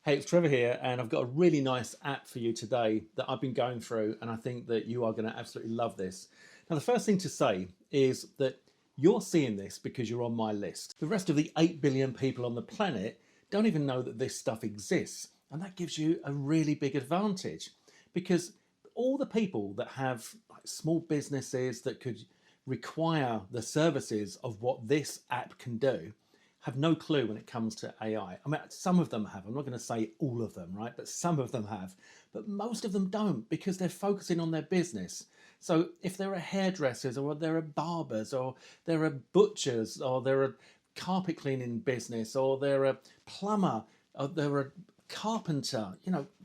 Hey, it's Trevor here, and I've got a really nice app for you today that I've been going through, and I think that you are going to absolutely love this. Now, the first thing to say is that you're seeing this because you're on my list. The rest of the 8 billion people on the planet don't even know that this stuff exists, and that gives you a really big advantage because all the people that have small businesses that could require the services of what this app can do have no clue when it comes to AI. I mean, some of them have. I'm not going to say all of them, right? But some of them have. But most of them don't because they're focusing on their business. So if there are hairdressers or there are barbers or there are butchers or there are carpet cleaning business or there are plumber or there are carpenter,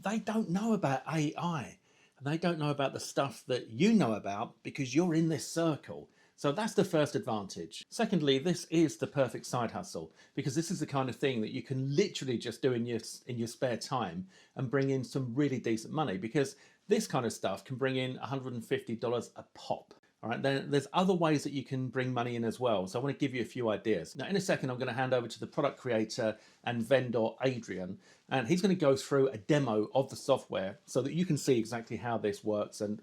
they don't know about AI and they don't know about the stuff that you know about because you're in this circle. So that's the first advantage. Secondly, this is the perfect side hustle because this is the kind of thing that you can literally just do in your spare time and bring in some really decent money because this kind of stuff can bring in $150 a pop. All right, then there's other ways that you can bring money in as well. So I want to give you a few ideas. Now, in a second, I'm going to hand over to the product creator and vendor, Adrian, and he's going to go through a demo of the software so that you can see exactly how this works and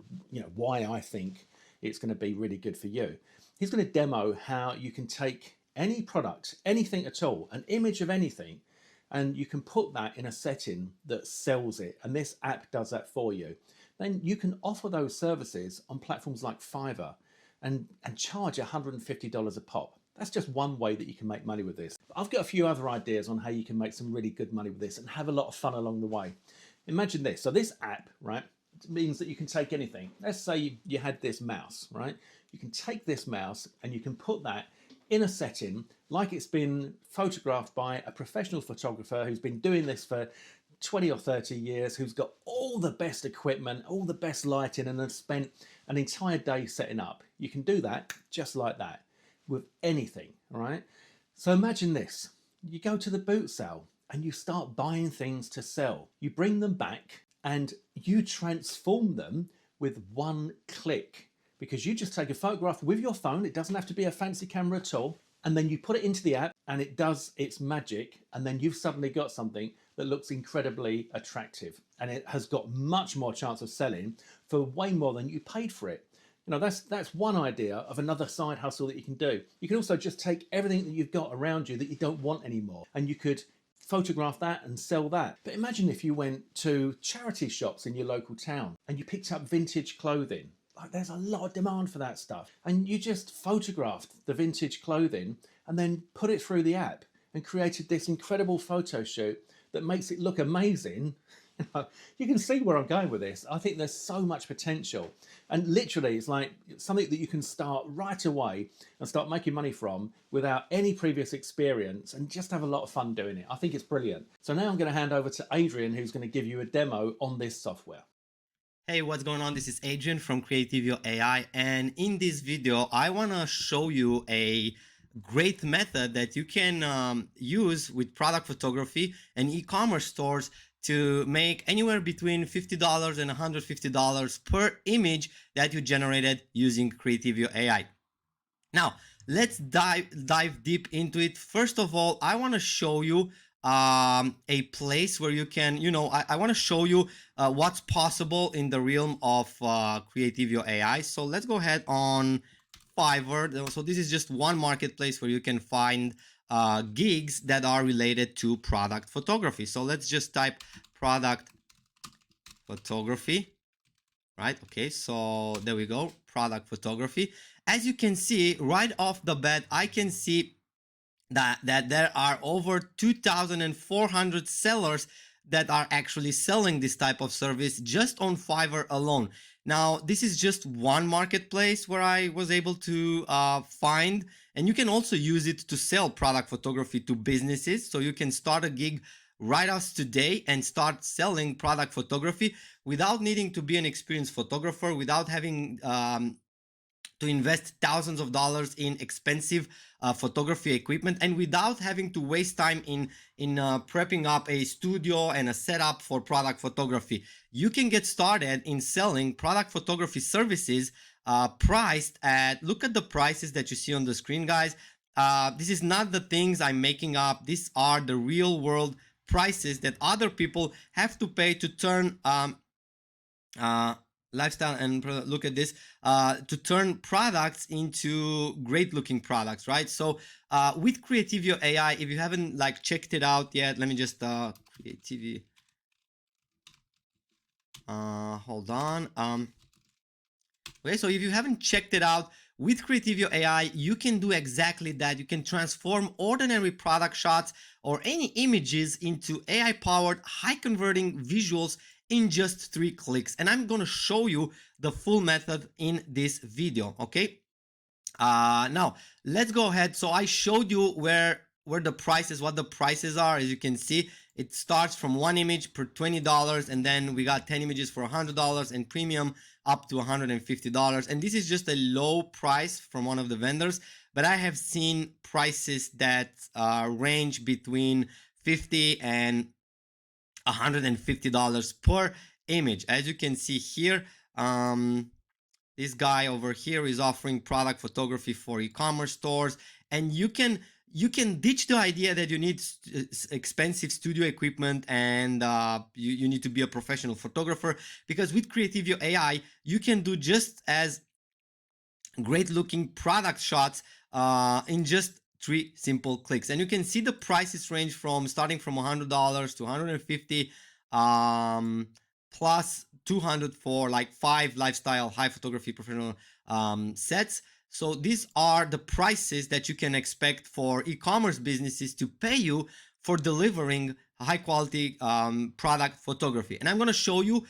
why I think it's going to be really good for you. He's going to demo how you can take any product, anything at all, an image of anything, and you can put that in a setting that sells it. And this app does that for you. Then you can offer those services on platforms like Fiverr and charge $150 a pop. That's just one way that you can make money with this. I've got a few other ideas on how you can make some really good money with this and have a lot of fun along the way. Imagine this. So this app, right, means that you can take anything. Let's say you had this mouse, right? You can take this mouse and you can put that in a setting like it's been photographed by a professional photographer who's been doing this for 20 or 30 years, who's got all the best equipment, all the best lighting, and has spent an entire day setting up. You can do that just like that with anything, all right? So imagine this. You go to the boot sale and you start buying things to sell. You bring them back and you transform them with one click because you just take a photograph with your phone. It doesn't have to be a fancy camera at all. And then you put it into the app and it does its magic. And then you've suddenly got something that looks incredibly attractive and it has got much more chance of selling for way more than you paid for it. That's one idea of another side hustle that you can do. You can also just take everything that you've got around you that you don't want anymore and you could photograph that and sell that. But imagine if you went to charity shops in your local town and you picked up vintage clothing. Like there's a lot of demand for that stuff. And you just photographed the vintage clothing and then put it through the app and created this incredible photo shoot that makes it look amazing. You can see where I'm going with this. I think there's so much potential. And literally, it's like something that you can start right away and start making money from without any previous experience and just have a lot of fun doing it. I think it's brilliant. So now I'm going to hand over to Adrian, who's going to give you a demo on this software. Hey, what's going on? This is Adrian from Creativio AI, and in this video, I want to show you a great method that you can use with product photography and e-commerce stores to make anywhere between $50 and $150 per image that you generated using Creativio AI. Now, let's dive deep into it. First of all, I want to show you a place where you can, I want to show you what's possible in the realm of Creativio AI. So let's go ahead on Fiverr. So this is just one marketplace where you can find gigs that are related to product photography. So let's just type product photography, right? Okay, so there we go, product photography. As you can see right off the bat, I can see that there are over 2,400 sellers that are actually selling this type of service just on Fiverr alone. Now, this is just one marketplace where I was able to find, and you can also use it to sell product photography to businesses. So you can start a gig right as today and start selling product photography without needing to be an experienced photographer, without having to invest thousands of dollars in expensive photography equipment, and without having to waste time in prepping up a studio and a setup for product photography. You can get started in selling product photography services priced at, look at the prices that you see on the screen, guys. This is not the things I'm making up. These are the real world prices that other people have to pay to turn lifestyle and look at this to turn products into great looking products, right? So with Creativio AI, if you haven't like checked it out yet, let me just Creativio, hold on. Okay, so if you haven't checked it out, with Creativio AI, you can do exactly that. You can transform ordinary product shots or any images into AI-powered, high-converting visuals in just 3 clicks. And I'm going to show you the full method in this video, okay? Now, let's go ahead. So I showed you where the prices, what the prices are. As you can see, it starts from 1 image per $20, and then we got 10 images for $100, and premium up to $150. And this is just a low price from one of the vendors, but I have seen prices that range between $50 and $150 per image. As you can see here, this guy over here is offering product photography for e-commerce stores, and you can ditch the idea that you need expensive studio equipment and you need to be a professional photographer, because with Creativio AI you can do just as great looking product shots in just 3 simple clicks. And you can see the prices range from starting from $100 to $150 plus $200 for like 5 lifestyle high photography professional sets. So these are the prices that you can expect for e-commerce businesses to pay you for delivering high quality product photography. And I'm going to show you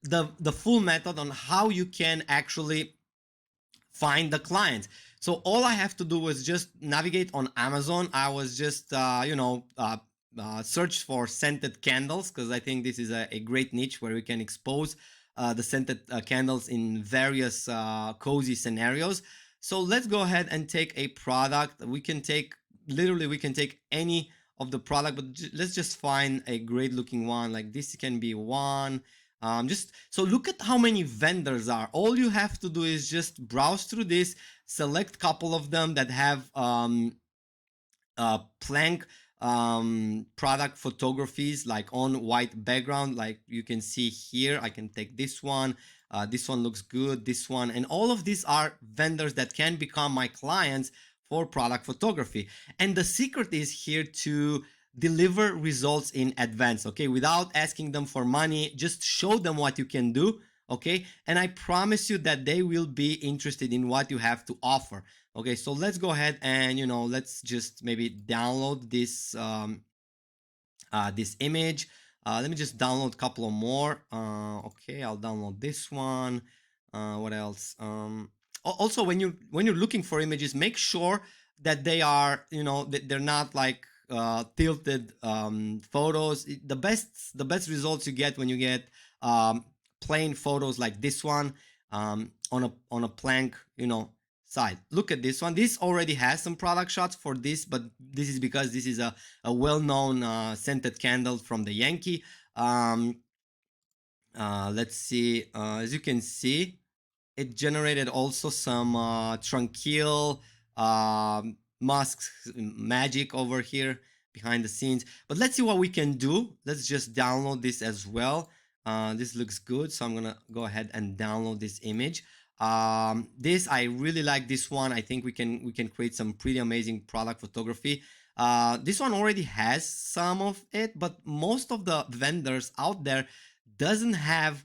the full method on how you can actually find the clients. So all I have to do is just navigate on Amazon. I was just search for scented candles, because I think this is a great niche where we can expose the scented candles in various cozy scenarios. So let's go ahead and take a product. We can take any of the product, but let's just find a great looking one. Like this can be one. Just so look at how many vendors are. All you have to do is just browse through this, select a couple of them that have plank product photographies like on white background, like you can see here. I can take this one. This one looks good, this one, and all of these are vendors that can become my clients for product photography. And the secret is here to deliver results in advance, okay, without asking them for money. Just show them what you can do, okay, and I promise you that they will be interested in what you have to offer. Okay, so let's go ahead and let's just maybe download this this image. Let me just download a couple of more. Okay, I'll download this one. What else? Also, when you're looking for images, make sure that they are they're not like tilted photos. The best results you get when you get plain photos like this one on a plank side. Look at this one. This already has some product shots for this, but this is because this is a well-known scented candle from the Yankee. Let's see. As you can see, it generated also some tranquil musk magic over here behind the scenes. But let's see what we can do. Let's just download this as well. This looks good, so I'm gonna go ahead and download this image. This, I really like this one. I think we can create some pretty amazing product photography. This one already has some of it, but most of the vendors out there doesn't have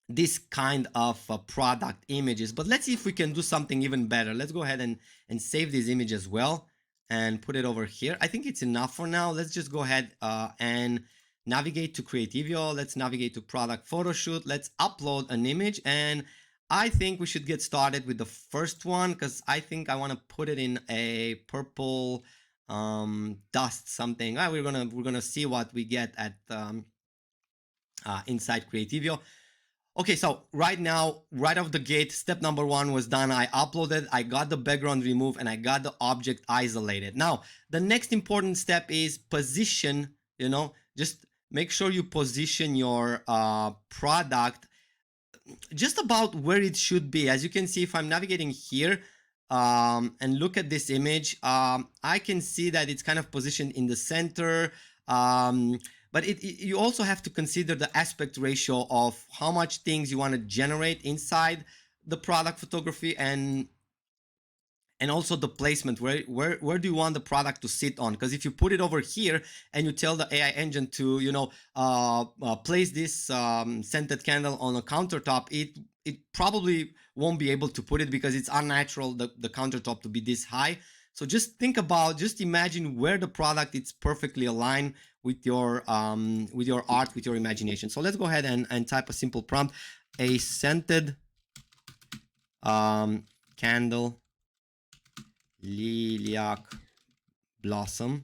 this kind of product images. But let's see if we can do something even better. Let's go ahead and save this image as well and put it over here. I think it's enough for now. Let's just go ahead and navigate to Creativio. Let's navigate to product photo shoot. Let's upload an image, and I think we should get started with the first one, because I think I want to put it in a purple dust something. We're gonna see what we get at inside Creativio. Okay, so right now, right off the gate, step number 1 was done. I uploaded, I got the background removed, and I got the object isolated. Now, the next important step is position. Just make sure you position your product just about where it should be. As you can see, if I'm navigating here, and look at this image, I can see that it's kind of positioned in the center. But you also have to consider the aspect ratio of how much things you want to generate inside the product photography, and also the placement. Where do you want the product to sit on? Because if you put it over here and you tell the AI engine to, you know, place this scented candle on a countertop, it probably won't be able to put it because it's unnatural, the countertop to be this high. So just think about, just imagine where the product is perfectly aligned with your art, with your imagination. So let's go ahead and type a simple prompt: a scented candle, lilac blossom,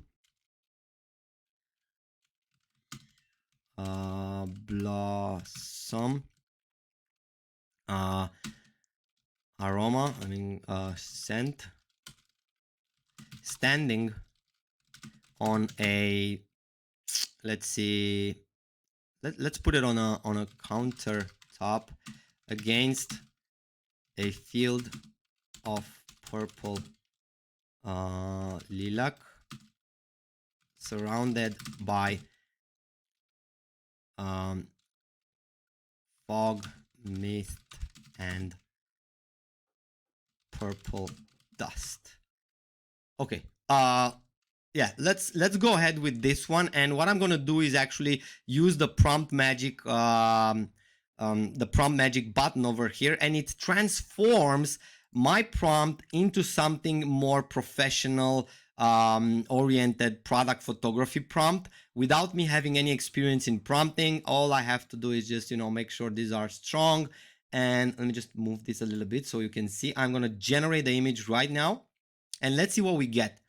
aroma, scent, standing on a, let's see, let's put it on a countertop against a field of purple lilac, surrounded by fog, mist, and purple dust. Okay, yeah, let's go ahead with this one. And what I'm gonna do is actually use the prompt magic button over here, and it transforms my prompt into something more professional oriented product photography prompt without me having any experience in prompting. All I have to do is just, you know, make sure these are strong. And let me just move this a little bit so you can see. I'm gonna generate the image right now, and let's see what we get.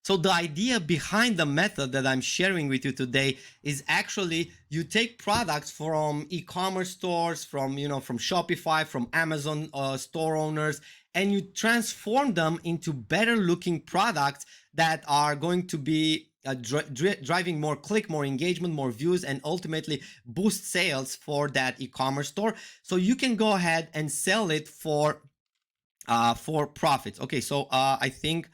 So the idea behind the method that I'm sharing with you today is actually you take products from e-commerce stores, from, you know, from Shopify, from Amazon store owners, and you transform them into better looking products that are going to be driving more click, more engagement, more views, and ultimately boost sales for that e-commerce store. So you can go ahead and sell it for profits. Okay, so I think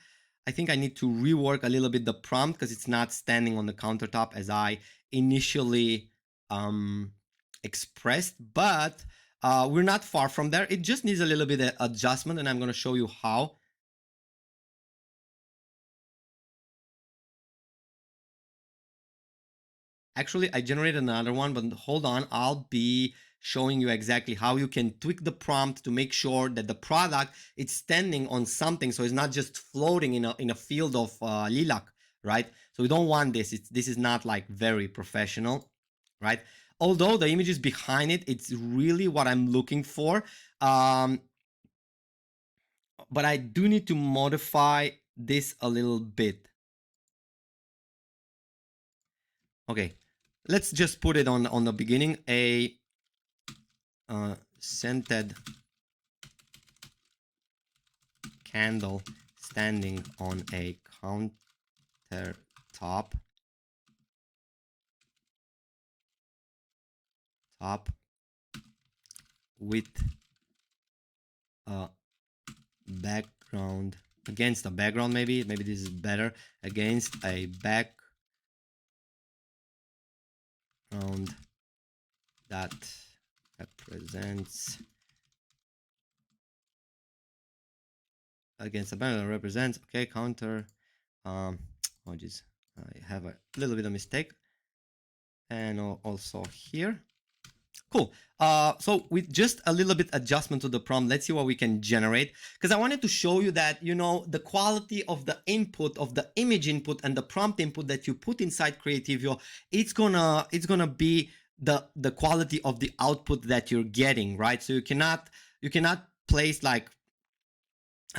I need to rework a little bit the prompt because it's not standing on the countertop as I initially expressed, but we're not far from there. It just needs a little bit of adjustment, and I'm going to show you how. Actually, I generated another one, but hold on. I'll be showing you exactly how you can tweak the prompt to make sure that the product is standing on something, so it's not just floating in a field of lilac, right? So we don't want this. This is not like very professional, right? Although the images behind it, it's really what I'm looking for. But I do need to modify this a little bit. Okay, let's just put it on the beginning. A scented candle standing on a countertop with a background, against a background, maybe this is better, against a background that represents, against a background that represents, okay, counter, oh geez, I have a little bit of mistake, and also here. Cool. So with just a little bit adjustment to the prompt, let's see what we can generate. Because I wanted to show you that, you know, the quality of the input, of the image input and the prompt input that you put inside Creativio, it's gonna be the quality of the output that you're getting, right? So you cannot place like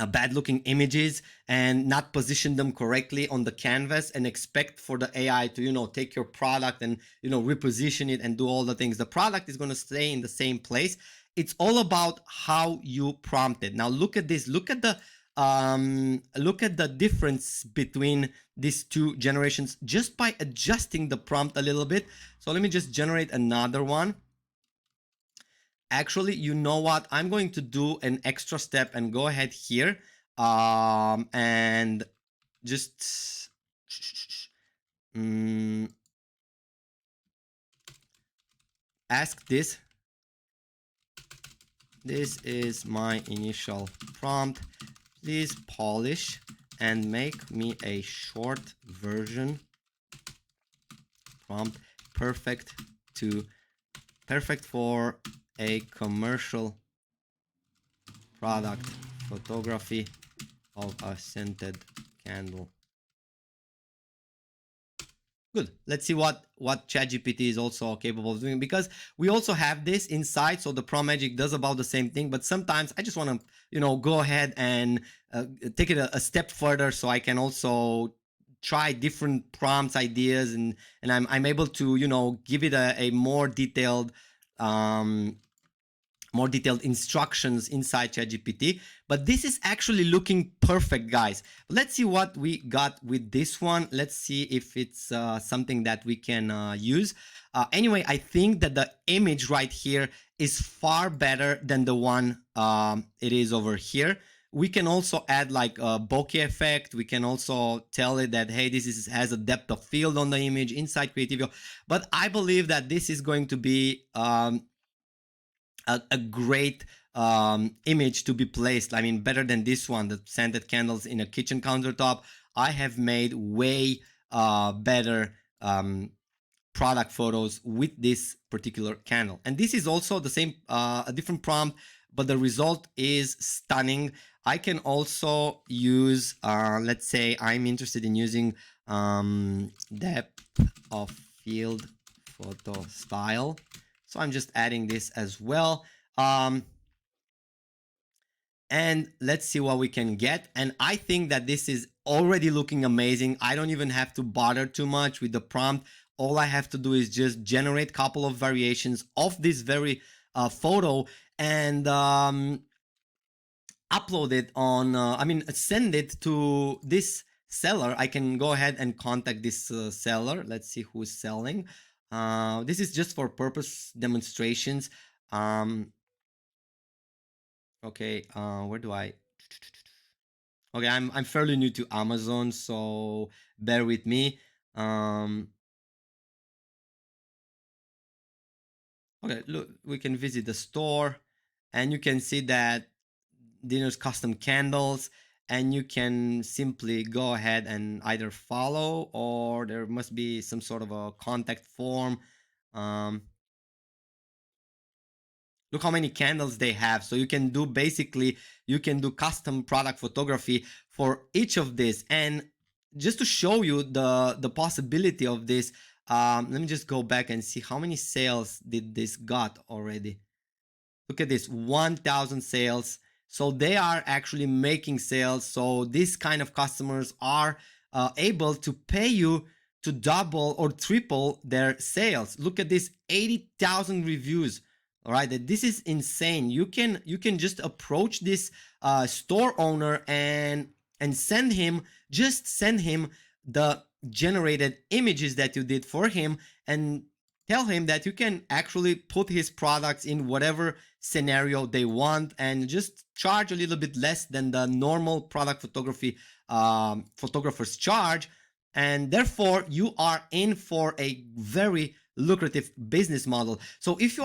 bad looking images and not position them correctly on the canvas and expect for the AI to, you know, take your product and, you know, reposition it and do all the things. The product is going to stay in the same place. It's all about how you prompt it. Now look at this. Look at the difference between these two generations just by adjusting the prompt a little bit. So let me just generate another one. Actually, you know what? I'm going to do an extra step and go ahead here and just ask this. This is my initial prompt. Please polish and make me a short version prompt perfect for a commercial product photography of a scented candle. Good. Let's see what ChatGPT is also capable of doing, because we also have this inside. So the Prompt Magic does about the same thing, but sometimes I just want to, go ahead and take it a step further, so I can also try different prompts ideas, and I'm able to, give it a more detailed instructions inside ChatGPT. But this is actually looking perfect, guys. Let's see what we got with this one. Let's see if it's something that we can use. Anyway, I think that the image right here is far better than the one it is over here. We can also add like a bokeh effect. We can also tell it that, hey, this has a depth of field on the image inside Creativio. But I believe that this is going to be a great image to be placed. I mean, better than this one, the scented candles in a kitchen countertop. I have made way better product photos with this particular candle. And this is also the same, a different prompt, but the result is stunning. I can also use, let's say I'm interested in using depth of field photo style. So I'm just adding this as well. And let's see what we can get. And I think that this is already looking amazing. I don't even have to bother too much with the prompt. All I have to do is just generate a couple of variations of this very photo and upload it on, send it to this seller. I can go ahead and contact this seller. Let's see who's selling. This is just for purpose demonstrations. Okay, where do I? Okay, I'm fairly new to Amazon, so bear with me. Okay, look, we can visit the store, and you can see that Dinner's custom candles, and you can simply go ahead and either follow, or there must be some sort of a contact form. Look how many candles they have. So you can do custom product photography for each of this. And just to show you the possibility of this, let me just go back and see how many sales did this got already. Look at this, 1,000 sales. So they are actually making sales. So these kind of customers are able to pay you to double or triple their sales. Look at this, 80,000 reviews. All right, this is insane. You can just approach this store owner and send him the generated images that you did for him, and tell him that you can actually put his products in whatever scenario they want, and just charge a little bit less than the normal product photography photographers charge. And therefore you are in for a very lucrative business model. So if you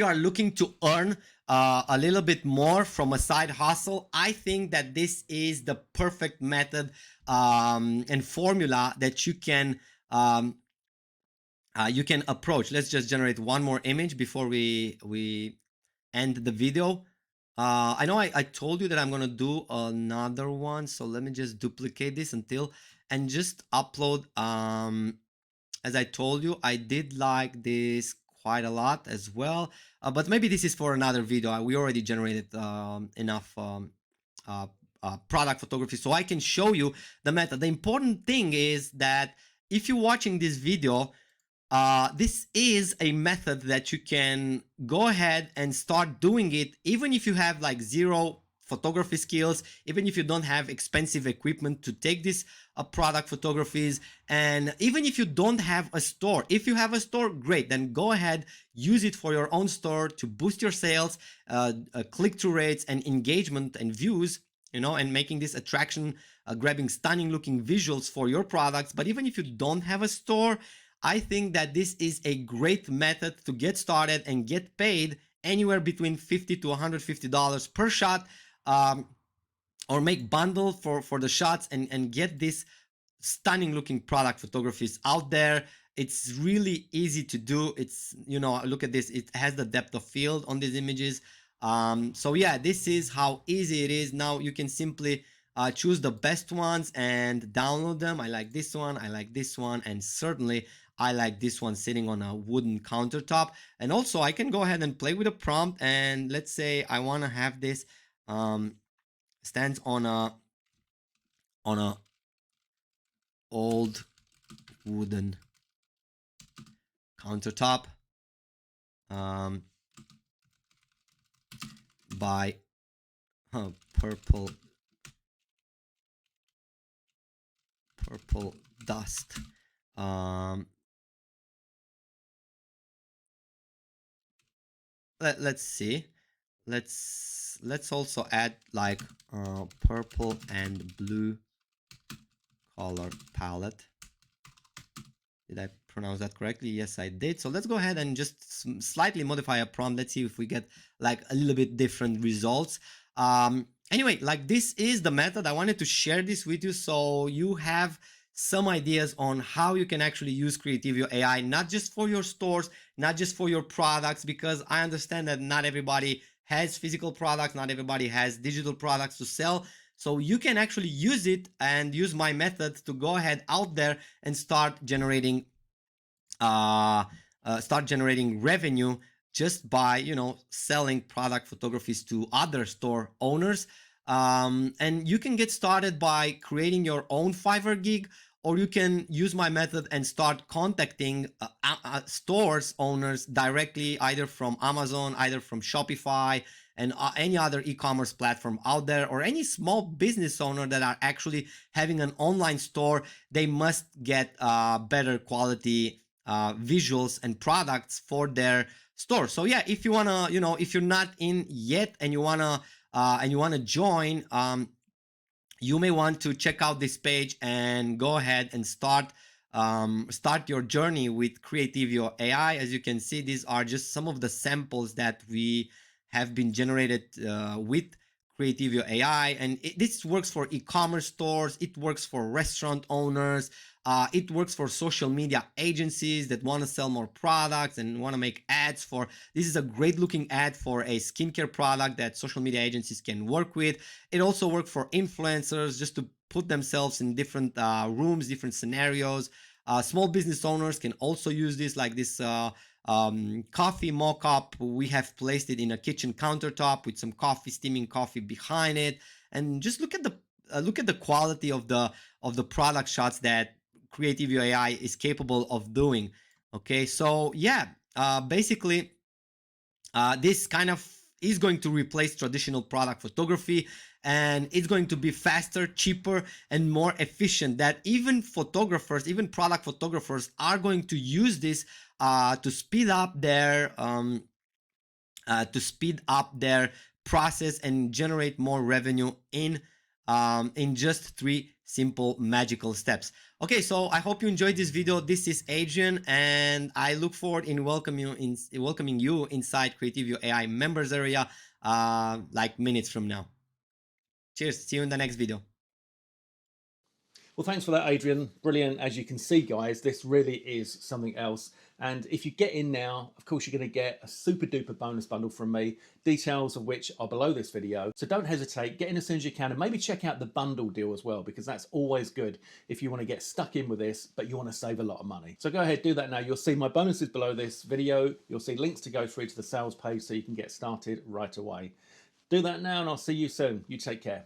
are looking to earn a little bit more from a side hustle, I think that this is the perfect method and formula that you can approach. Let's just generate one more image before we end the video. I know I told you that I'm gonna do another one, so let me just duplicate this and just upload. As I told you, I did like this quite a lot as well, but maybe this is for another video. We already generated enough product photography, so I can show you the method. The important thing is that if you're watching this video, this is a method that you can go ahead and start doing it, even if you have like zero photography skills, even if you don't have expensive equipment to take these product photographies, and even if you don't have a store. If you have a store, great, then go ahead, use it for your own store to boost your sales, click-through rates and engagement and views, and making this attraction, grabbing stunning looking visuals for your products. But even if you don't have a store, I think that this is a great method to get started and get paid anywhere between $50 to $150 per shot, or make bundle for the shots and get this stunning looking product photographies out there. It's really easy to do. It's, look at this, it has the depth of field on these images. So yeah, this is how easy it is. Now you can simply choose the best ones and download them. I like this one, I like this one, and certainly I like this one sitting on a wooden countertop. And also I can go ahead and play with a prompt, and let's say I want to have this stands on a old wooden countertop by purple dust. Let's see. Let's also add like purple and blue color palette. Did I pronounce that correctly? Yes, I did. So let's go ahead and just slightly modify a prompt. Let's see if we get like a little bit different results. Anyway, like this is the method. I wanted to share this with you so you have some ideas on how you can actually use Creativio AI, not just for your stores, not just for your products, because I understand that not everybody has physical products, not everybody has digital products to sell. So you can actually use it and use my method to go ahead out there and start generating revenue just by selling product photographies to other store owners. And you can get started by creating your own Fiverr gig, or you can use my method and start contacting stores owners directly, either from Amazon, either from Shopify, and any other e-commerce platform out there, or any small business owner that are actually having an online store. They must get better quality visuals and products for their store. So yeah, if you wanna, if you're not in yet and you wanna join, you may want to check out this page and go ahead and start your journey with Creativio AI. As you can see, these are just some of the samples that we have been generated with Creativio AI, and this works for e-commerce stores, it works for restaurant owners, it works for social media agencies that want to sell more products and want to make ads for. This is a great looking ad for a skincare product that social media agencies can work with. It also works for influencers just to put themselves in different rooms, different scenarios. Small business owners can also use this, like this coffee mock-up. We have placed it in a kitchen countertop with some steaming coffee behind it, and just look at the quality of the product shots that Creativio AI is capable of doing. Okay, so yeah, basically this kind of is going to replace traditional product photography, and it's going to be faster, cheaper, and more efficient, that even product photographers are going to use this to speed up their process and generate more revenue in just 3 simple magical steps. Okay, so I hope you enjoyed this video. This is Adrian, and I look forward in welcoming you inside Creativio AI members area like minutes from now. Cheers, see you in the next video. Well, thanks for that, Adrian. Brilliant. As you can see, guys, this really is something else. And if you get in now, of course, you're going to get a super duper bonus bundle from me, details of which are below this video. So don't hesitate, get in as soon as you can, and maybe check out the bundle deal as well, because that's always good if you want to get stuck in with this, but you want to save a lot of money. So go ahead, do that now. You'll see my bonuses below this video. You'll see links to go through to the sales page so you can get started right away. Do that now, and I'll see you soon. You take care.